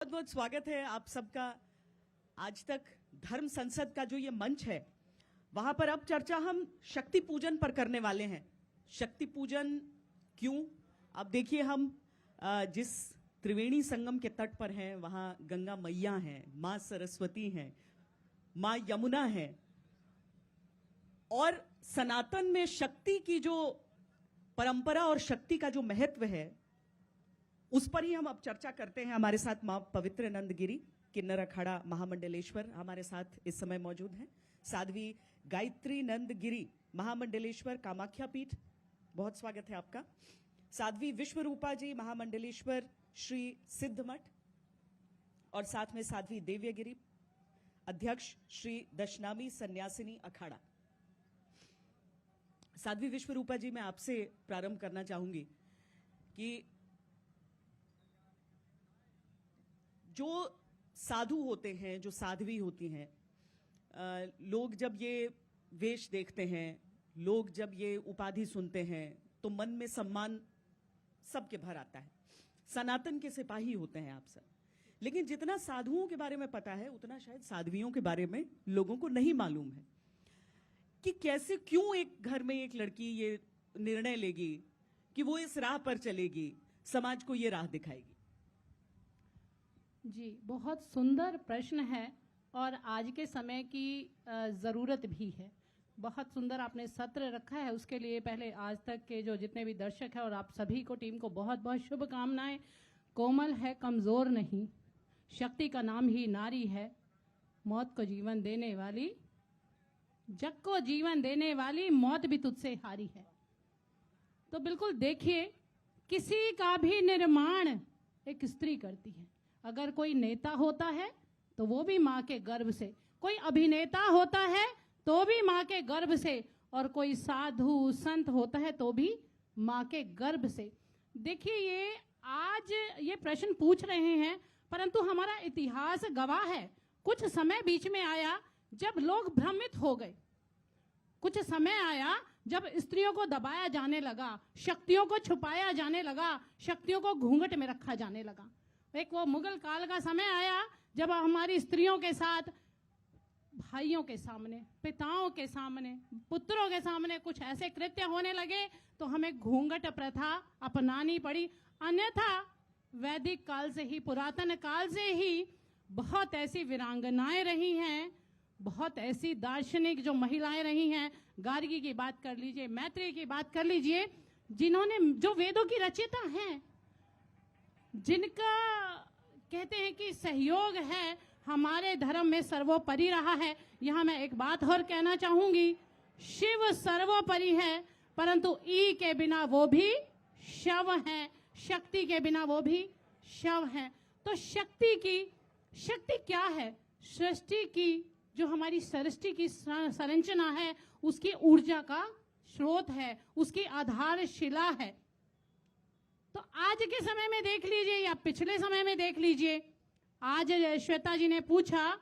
बहुत बहुत स्वागत है आप सबका। आज तक धर्म संसद का जो ये मंच है, वहां पर अब चर्चा हम शक्ति पूजन पर करने वाले हैं। शक्ति पूजन क्यों? अब देखिए, हम जिस त्रिवेणी संगम के तट पर हैं, वहां गंगा मैया हैं, मां सरस्वती हैं, मां यमुना हैं, और सनातन में शक्ति की जो परंपरा और शक्ति का जो महत्व है, उस पर ही हम अब चर्चा करते हैं। हमारे साथ मां पवित्र नंद गिरी, किन्नर अखाड़ा महामंडलेश्वर हमारे साथ इस समय मौजूद हैं। साध्वी गायत्री नंद गिरी, महामंडलेश्वर कामाख्या पीठ, बहुत स्वागत है आपका। साध्वी विश्वरूपा जी, महामंडलेश्वर श्री सिद्ध मठ, और साथ में साध्वी देव्यगिरी, अध्यक्ष श्री दशनामी सन्यासिनी अखाड़ा। साध्वी विश्वरूपा जी, मैं आपसे प्रारंभ करना चाहूंगी कि जो साधु होते हैं, जो साध्वी होती हैं, लोग जब ये वेश देखते हैं, लोग जब ये उपाधि सुनते हैं, तो मन में सम्मान सबके भर आता है। सनातन के सिपाही होते हैं आप सब। लेकिन जितना साधुओं के बारे में पता है, उतना शायद साध्वियों के बारे में लोगों को नहीं मालूम है कि कैसे, क्यों एक घर में एक लड़की ये निर्णय लेगी कि वो इस राह पर चलेगी, समाज को ये राह दिखाएगी। जी, बहुत सुंदर प्रश्न है और आज के समय की ज़रूरत भी है। बहुत सुंदर आपने सत्र रखा है, उसके लिए पहले आज तक के जो जितने भी दर्शक हैं और आप सभी को, टीम को बहुत बहुत शुभकामनाएं। कोमल है, कमज़ोर नहीं, शक्ति का नाम ही नारी है, मौत को जीवन देने वाली, जग को जीवन देने वाली, मौत भी तुझसे हारी है। तो बिल्कुल देखिए, किसी का भी निर्माण एक स्त्री करती है। अगर कोई नेता होता है तो वो भी माँ के गर्भ से, कोई अभिनेता होता है तो भी माँ के गर्भ से, और कोई साधु संत होता है तो भी माँ के गर्भ से। देखिए, ये आज ये प्रश्न पूछ रहे हैं, परंतु हमारा इतिहास गवाह है। कुछ समय बीच में आया जब लोग भ्रमित हो गए। कुछ समय आया जब स्त्रियों को दबाया जाने लगा, शक्तियों को छुपाया जाने लगा, शक्तियों को घूंघट में रखा जाने लगा। एक वो मुगल काल का समय आया जब हमारी स्त्रियों के साथ भाइयों के सामने, पिताओं के सामने, पुत्रों के सामने कुछ ऐसे कृत्य होने लगे तो हमें घूंघट प्रथा अपनानी पड़ी। अन्यथा वैदिक काल से ही, पुरातन काल से ही बहुत ऐसी वीरांगनाएं रही हैं, बहुत ऐसी दार्शनिक जो महिलाएं रही हैं। गार्गी की बात कर लीजिए, मैत्री की बात कर लीजिए, जिन्होंने, जो वेदों की रचयिता हैं, जिनका कहते हैं कि सहयोग है, हमारे धर्म में सर्वोपरि रहा है। यहां मैं एक बात और कहना चाहूंगी, शिव सर्वोपरि है, परंतु ई के बिना वो भी शव हैं, शक्ति के बिना वो भी शव हैं। तो शक्ति क्या है? सृष्टि की, जो हमारी सृष्टि की संरचना है, उसकी ऊर्जा का स्रोत है, उसकी आधारशिला है। तो आज के समय में देख लीजिए या पिछले समय में देख लीजिए, आज श्वेता जी ने पूछा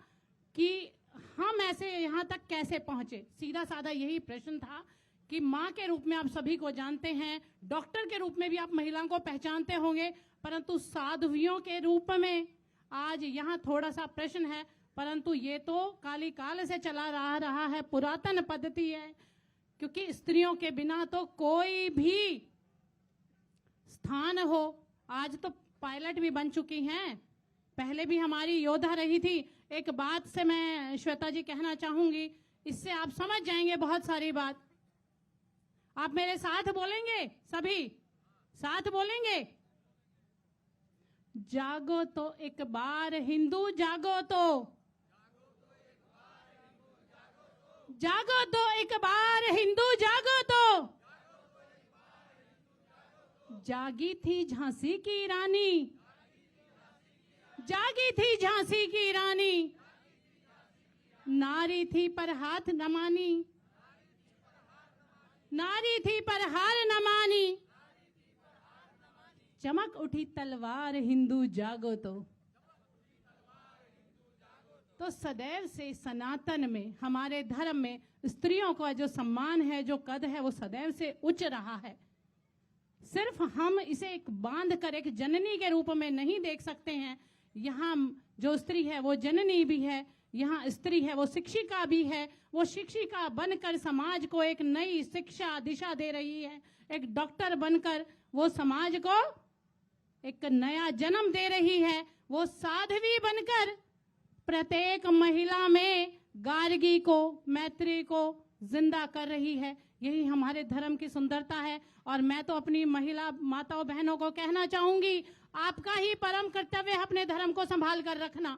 कि हम ऐसे यहां तक कैसे पहुंचे। सीधा साधा यही प्रश्न था कि मां के रूप में आप सभी को जानते हैं, डॉक्टर के रूप में भी आप महिलाओं को पहचानते होंगे, परंतु साध्वियों के रूप में आज यहां थोड़ा सा प्रश्न है। परंतु ये तो काली काल से चला रहा है, पुरातन पद्धति है, क्योंकि स्त्रियों के बिना तो कोई भी स्थान हो। आज तो पायलट भी बन चुकी हैं, पहले भी हमारी योद्धा रही थी। एक बात से मैं श्वेता जी कहना चाहूंगी, इससे आप समझ जाएंगे बहुत सारी बात। आप मेरे साथ बोलेंगे, सभी साथ बोलेंगे। जागो तो एक बार हिंदू, जागो तो, जागो तो एक बार हिंदू, जागो तो। जागी थी झांसी की रानी, जागी थी झांसी की रानी, नारी थी पर हाथ न मानी, नारी थी पर हार न मानी, चमक उठी तलवार हिंदू, जागो तो सदैव से सनातन में, हमारे धर्म में स्त्रियों का जो सम्मान है, जो कद है, वो सदैव से उच्च रहा है। सिर्फ हम इसे एक बांध कर एक जननी के रूप में नहीं देख सकते हैं, यहाँ जो स्त्री है वो जननी भी है, यहाँ स्त्री है वो शिक्षिका भी है। वो शिक्षिका बनकर समाज को एक नई शिक्षा दिशा दे रही है। एक डॉक्टर बनकर वो समाज को एक नया जन्म दे रही है। वो साध्वी बनकर प्रत्येक महिला में गार्गी को, मैत्री को जिंदा कर रही है। यही हमारे धर्म की सुंदरता है। और मैं तो अपनी महिला माताओं बहनों को कहना चाहूंगी, आपका ही परम कर्तव्य है अपने धर्म को संभाल कर रखना,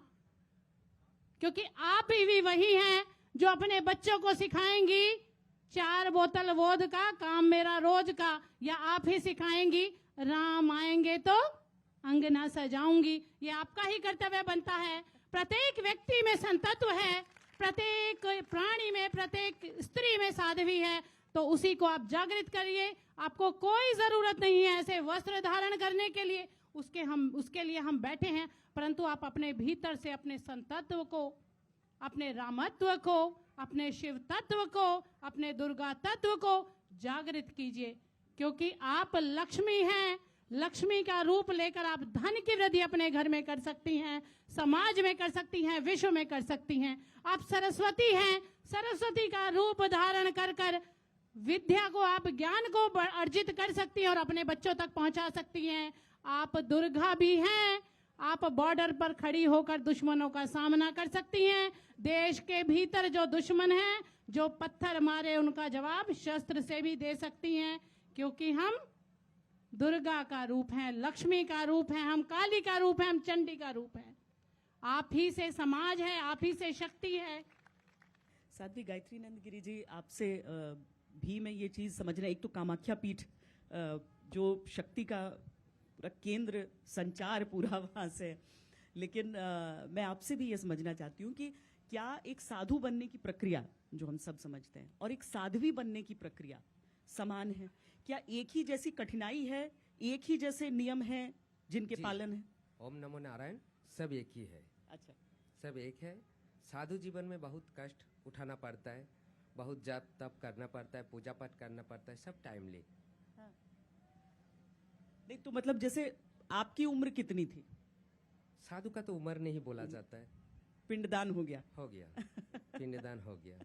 क्योंकि आप ही वही हैं जो अपने बच्चों को सिखाएंगी 4 बोतल वोद का काम मेरा रोज का, या आप ही सिखाएंगी राम आएंगे तो अंगना सजाऊंगी। ये आपका ही कर्तव्य बनता है। प्रत्येक व्यक्ति में संतत्व है, प्रत्येक प्राणी में, प्रत्येक स्त्री में साध्वी है, तो उसी को आप जागृत करिए। आपको कोई जरूरत नहीं है ऐसे वस्त्र धारण करने के लिए, उसके लिए हम बैठे हैं, परंतु आप अपने भीतर से अपने संतत्व को, अपने रामत्व को, अपने शिव तत्व को, अपने दुर्गा तत्व को जागृत कीजिए, क्योंकि आप लक्ष्मी हैं। लक्ष्मी का रूप लेकर आप धन की वृद्धि अपने घर में कर सकती हैं, समाज में कर सकती हैं, विश्व में कर सकती हैं। आप सरस्वती हैं, सरस्वती का रूप धारण कर कर विद्या को, आप ज्ञान को अर्जित कर सकती हैं और अपने बच्चों तक पहुंचा सकती हैं। आप दुर्गा भी हैं, आप बॉर्डर पर खड़ी होकर दुश्मनों का सामना कर सकती हैं। देश के भीतर जो दुश्मन हैं, जो पत्थर मारे, उनका जवाब शस्त्र से भी दे सकती हैं, क्योंकि हम दुर्गा का रूप हैं, लक्ष्मी का रूप है, हम काली का रूप है, हम चंडी का रूप है। आप ही से समाज है, आप ही से शक्ति है। साध्वी गायत्री नंद गिरी जी, आपसे भी मैं ये चीज समझना, एक तो कामाख्या पीठ जो शक्ति का पूरा केंद्र, संचार पूरा वहां से, लेकिन मैं आपसे भी ये समझना चाहती हूँ कि क्या एक साधु बनने की प्रक्रिया जो हम सब समझते हैं और एक साध्वी बनने की प्रक्रिया समान है? क्या एक ही जैसी कठिनाई है, एक ही जैसे नियम हैं जिनके पालन है? ओम नमो नारायण, सब एक ही है। अच्छा, सब एक है। साधु जीवन में बहुत कष्ट उठाना पड़ता है, बहुत जप तप करना पड़ता है, पूजा पाठ करना पड़ता है, सब टाइमली। हाँ। नहीं तो मतलब जैसे आपकी उम्र कितनी थी? साधु का तो उम्र नहीं बोला जाता है। पिंडदान हो गया? हो गया, पिंडदान हो गया,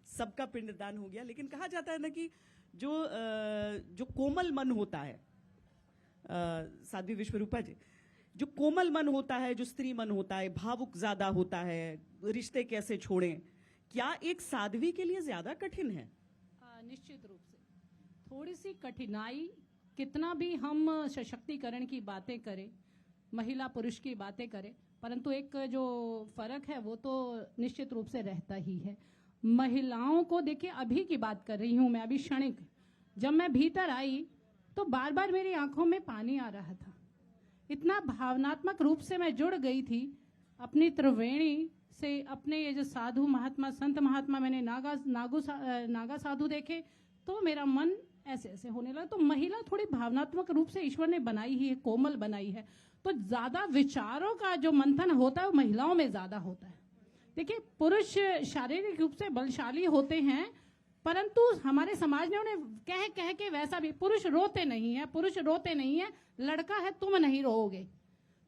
सबका पिंडदान हो गया। लेकिन कहा जाता है ना कि जो कोमल मन होता है, साध्वी विश्वरूपा जी, जो कोमल मन होता है, जो स्त्री मन होता है, भावुक ज्यादा होता है, रिश्ते कैसे छोड़ें, क्या एक साध्वी के लिए ज्यादा कठिन है? निश्चित रूप से थोड़ी सी कठिनाई, कितना भी हम सशक्तिकरण की बातें करें, महिला पुरुष की बातें करें, परंतु एक जो फर्क है वो तो निश्चित रूप से रहता ही है। महिलाओं को देखिए, अभी की बात कर रही हूँ मैं, अभी क्षणिक, जब मैं भीतर आई तो बार बार मेरी आंखों में पानी आ रहा था। इतना भावनात्मक रूप से मैं जुड़ गई थी अपनी त्रिवेणी से। अपने ये जो साधु महात्मा, संत महात्मा, मैंने नागा साधु देखे तो मेरा मन ऐसे ऐसे होने लगा। तो महिला थोड़ी भावनात्मक रूप से ईश्वर ने बनाई ही है, कोमल बनाई है, तो ज्यादा विचारों का जो मंथन होता है वो महिलाओं में ज्यादा होता है। देखिए, पुरुष शारीरिक रूप से बलशाली होते हैं, परंतु हमारे समाज ने उन्हें कह कह के वैसा भी, पुरुष रोते नहीं है, पुरुष रोते नहीं है, लड़का है तुम नहीं रोओगे।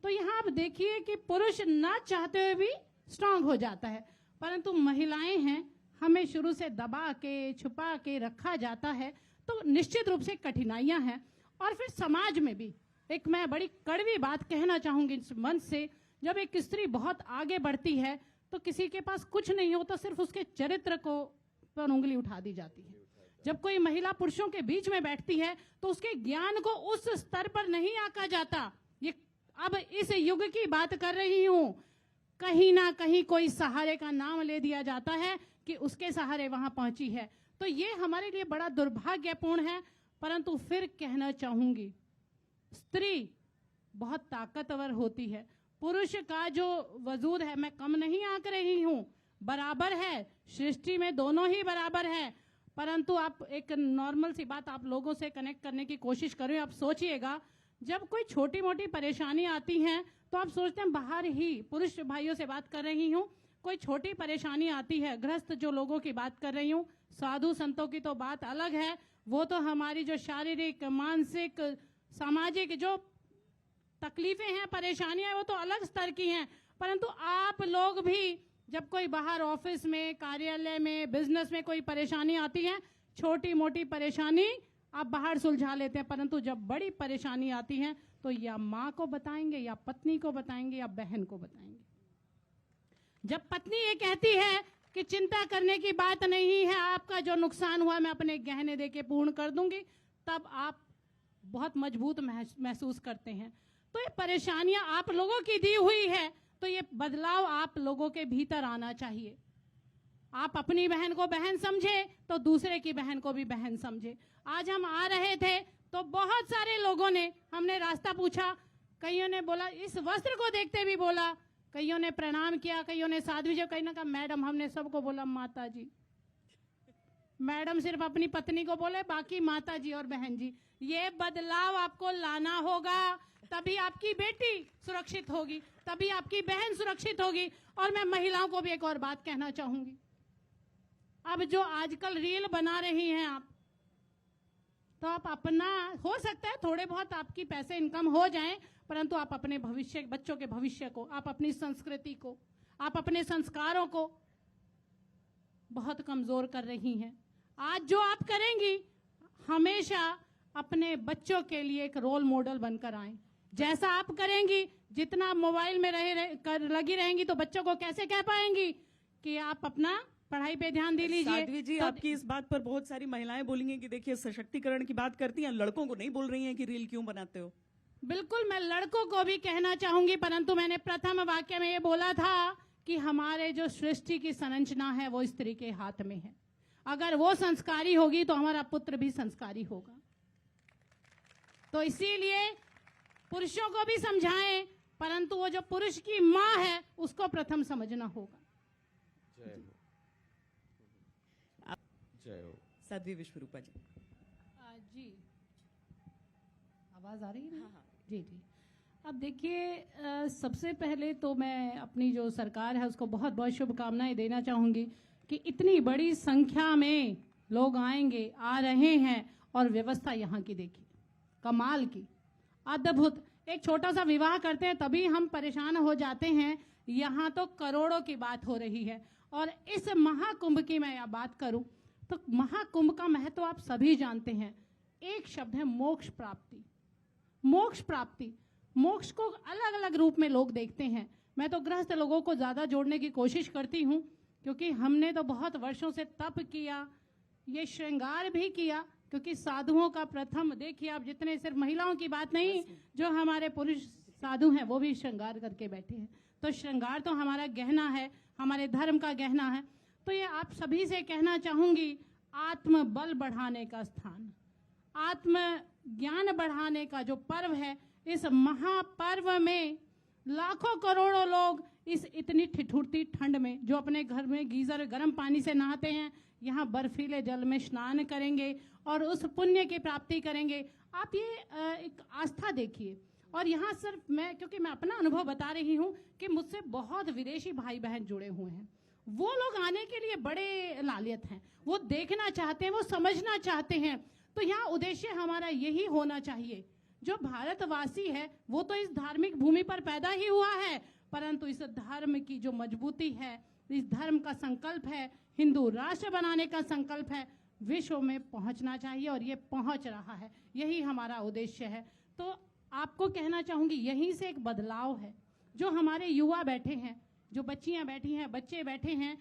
तो यहाँ आप देखिए कि पुरुष ना चाहते हुए भी स्ट्रांग हो जाता है, परंतु महिलाएं हैं, हमें शुरू से दबा के, छुपा के रखा जाता है, तो निश्चित रूप से कठिनाइयां हैं। और फिर समाज में भी एक मैं बड़ी कड़वी बात कहना चाहूंगी इस मंच से, जब एक स्त्री बहुत आगे बढ़ती है तो किसी के पास कुछ नहीं होता, सिर्फ उसके चरित्र को पर उंगली उठा दी जाती है। जब कोई महिला पुरुषों के बीच में बैठती है तो उसके ज्ञान को उस स्तर पर नहीं आंका जाता। ये अब इस युग की बात कर रही हूं, कहीं ना कहीं कोई सहारे का नाम ले दिया जाता है कि उसके सहारे वहां पहुंची है। तो ये हमारे लिए बड़ा दुर्भाग्यपूर्ण है। परंतु फिर कहना चाहूंगी, स्त्री बहुत ताकतवर होती है, पुरुष का जो वजूद है, मैं कम नहीं आंक रही हूं, बराबर है, सृष्टि में दोनों ही बराबर है। परंतु आप एक नॉर्मल सी बात आप लोगों से कनेक्ट करने की कोशिश करें। आप सोचिएगा, जब कोई छोटी मोटी परेशानी आती है तो आप सोचते हैं बाहर ही, पुरुष भाइयों से बात कर रही हूँ, कोई छोटी परेशानी आती है, गृहस्थ जो लोगों की बात कर रही हूँ, साधु संतों की तो बात अलग है, वो तो हमारी जो शारीरिक, मानसिक, सामाजिक जो तकलीफें हैं, परेशानियां हैं, वो तो अलग स्तर की हैं, परंतु आप लोग भी जब कोई बाहर ऑफिस में, कार्यालय में, बिजनेस में कोई परेशानी आती है, छोटी मोटी परेशानी आप बाहर सुलझा लेते हैं, परंतु जब बड़ी परेशानी आती है तो या माँ को बताएंगे, या पत्नी को बताएंगे, या बहन को बताएंगे। जब पत्नी ये कहती है कि चिंता करने की बात नहीं है, आपका जो नुकसान हुआ मैं अपने गहने देके पूर्ण कर दूंगी, तब आप बहुत मजबूत महसूस करते हैं। तो ये परेशानियां आप लोगों की दी हुई है, तो ये बदलाव आप लोगों के भीतर आना चाहिए। आप अपनी बहन को बहन समझे तो दूसरे की बहन को भी बहन समझे। आज हम आ रहे थे तो बहुत सारे लोगों ने, हमने रास्ता पूछा, कईयों ने बोला, इस वस्त्र को देखते भी बोला, कईयों ने प्रणाम किया, कईयों ने साधु जी, कहीं ना कहा मैडम, हमने सबको बोला माता जी। मैडम सिर्फ अपनी पत्नी को बोले, बाकी माता जी और बहन जी। ये बदलाव आपको लाना होगा, तभी आपकी बेटी सुरक्षित होगी, तभी आपकी बहन सुरक्षित होगी। और मैं महिलाओं को भी एक और बात कहना चाहूंगी, अब जो आजकल रील बना रही हैं आप, तो आप अपना, हो सकता है थोड़े बहुत आपकी पैसे इनकम हो जाएं, परंतु आप अपने भविष्य, बच्चों के भविष्य को, आप अपनी संस्कृति को, आप अपने संस्कारों को बहुत कमजोर कर रही हैं। आज जो आप करेंगी, हमेशा अपने बच्चों के लिए एक रोल मॉडल बनकर आएं। जैसा आप करेंगी, जितना मोबाइल में लगी रहेंगी, तो बच्चों को कैसे कह पाएंगी कि आप अपना पढ़ाई पे ध्यान दे लीजिए। साध्वी जी, तो आपकी इस बात पर बहुत सारी महिलाएं बोलेंगी कि देखिए सशक्तिकरण की बात करती हैं, लड़कों को नहीं बोल रही हैं कि रील क्यों बनाते हो। बिल्कुल, मैं लड़कों को भी कहना चाहूंगी, परंतु मैंने प्रथम वाक्य में ये बोला था कि हमारे जो सृष्टि की संरचना है वो स्त्री के हाथ में है। अगर वो संस्कारी होगी तो हमारा पुत्र भी संस्कारी होगा। तो इसीलिए पुरुषों को भी समझाएं, परंतु वो जो पुरुष की माँ है उसको प्रथम समझना होगा। जय हो। साध्वी विश्वरूपा जी। जी, आवाज आ रही है? हाँ। जी जी। अब देखिए, सबसे पहले तो मैं अपनी जो सरकार है उसको बहुत बहुत शुभकामनाएं देना चाहूंगी कि इतनी बड़ी संख्या में लोग आएंगे, आ रहे हैं, और व्यवस्था यहाँ की देखिए, कमाल की, अद्भुत। एक छोटा सा विवाह करते हैं तभी हम परेशान हो जाते हैं, यहाँ तो करोड़ों की बात हो रही है। और इस महाकुंभ की मैं यह बात करूं तो महाकुंभ का महत्व आप सभी जानते हैं। एक शब्द है मोक्ष प्राप्ति। मोक्ष प्राप्ति, मोक्ष को अलग अलग रूप में लोग देखते हैं। मैं तो गृहस्थ लोगों को ज्यादा जोड़ने की कोशिश करती हूँ, क्योंकि हमने तो बहुत वर्षों से तप किया, ये श्रृंगार भी किया, क्योंकि साधुओं का प्रथम, देखिए आप, जितने, सिर्फ महिलाओं की बात नहीं, जो हमारे पुरुष साधु हैं वो भी श्रृंगार करके बैठे हैं। तो श्रृंगार तो हमारा गहना है, हमारे धर्म का गहना है। तो ये आप सभी से कहना चाहूंगी, आत्म बल बढ़ाने का स्थान, आत्म ज्ञान बढ़ाने का जो पर्व है, इस महापर्व में लाखों करोड़ों लोग इस इतनी ठिठुरती ठंड में, जो अपने घर में गीजर गर्म पानी से नहाते हैं, यहाँ बर्फीले जल में स्नान करेंगे और उस पुण्य की प्राप्ति करेंगे। आप ये एक आस्था देखिए। और यहाँ सिर्फ मैं, क्योंकि मैं अपना अनुभव बता रही हूँ कि मुझसे बहुत विदेशी भाई बहन जुड़े हुए हैं, वो लोग आने के लिए बड़े लालियत हैं, वो देखना चाहते हैं, वो समझना चाहते हैं। तो यहाँ उद्देश्य हमारा यही होना चाहिए, जो भारतवासी है वो तो इस धार्मिक भूमि पर पैदा ही हुआ है, परंतु इस धर्म की जो मजबूती है, इस धर्म का संकल्प है, हिंदू राष्ट्र बनाने का संकल्प है, विश्व में पहुंचना चाहिए, और ये पहुंच रहा है। यही हमारा उद्देश्य है। तो आपको कहना चाहूंगी, यहीं से एक बदलाव है। जो हमारे युवा बैठे हैं, जो बच्चियां बैठी हैं, बच्चे बैठे हैं,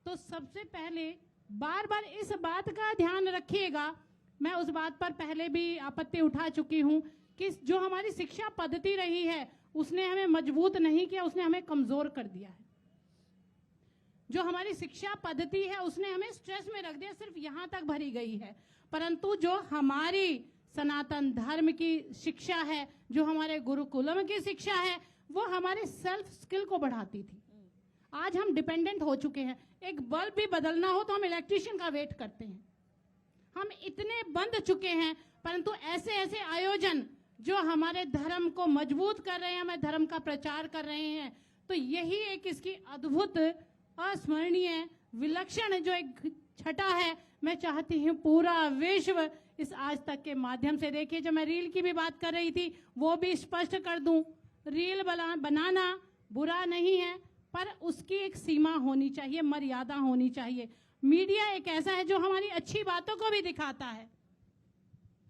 तो सबसे पहले बार बार इस बात का ध्यान रखिएगा, मैं उस बात पर पहले भी आपत्ति उठा चुकी हूं कि जो हमारी शिक्षा पद्धति रही है उसने हमें मजबूत नहीं किया, उसने हमें कमजोर कर दिया है। जो हमारी शिक्षा पद्धति है उसने हमें स्ट्रेस में रख दिया, सिर्फ यहां तक भरी गई है। परंतु जो हमारी सनातन धर्म की शिक्षा है, जो हमारे गुरुकुलम की शिक्षा है, वो हमारे सेल्फ स्किल को बढ़ाती थी। आज हम डिपेंडेंट हो चुके हैं। एक बल्ब भी बदलना हो तो हम इलेक्ट्रिशियन का वेट करते हैं। हम इतने बंध चुके हैं, परंतु ऐसे ऐसे आयोजन जो हमारे धर्म को मजबूत कर रहे हैं, हमारे धर्म का प्रचार कर रहे हैं, तो यही एक इसकी अद्भुत, अस्मरणीय, विलक्षण जो एक छटा है। मैं चाहती हूँ पूरा विश्व इस आज तक के माध्यम से। देखिए, जो मैं रील की भी बात कर रही थी वो भी स्पष्ट कर दूं, रील बनाना बुरा नहीं है, पर उसकी एक सीमा होनी चाहिए, मर्यादा होनी चाहिए। मीडिया एक ऐसा है जो हमारी अच्छी बातों को भी दिखाता है,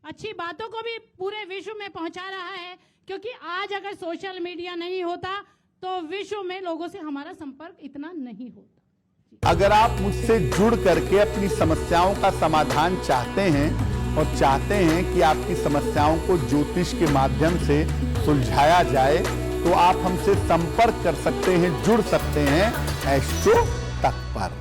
अच्छी बातों को भी पूरे विश्व में पहुंचा रहा है, क्योंकि आज अगर सोशल मीडिया नहीं होता तो विश्व में लोगों से हमारा संपर्क इतना नहीं होता। अगर आप मुझसे जुड़ करके अपनी समस्याओं का समाधान चाहते हैं और चाहते हैं कि आपकी समस्याओं को ज्योतिष के माध्यम से सुलझाया जाए, तो आप हमसे संपर्क कर सकते हैं, जुड़ सकते हैं एस्ट्रो तक पर।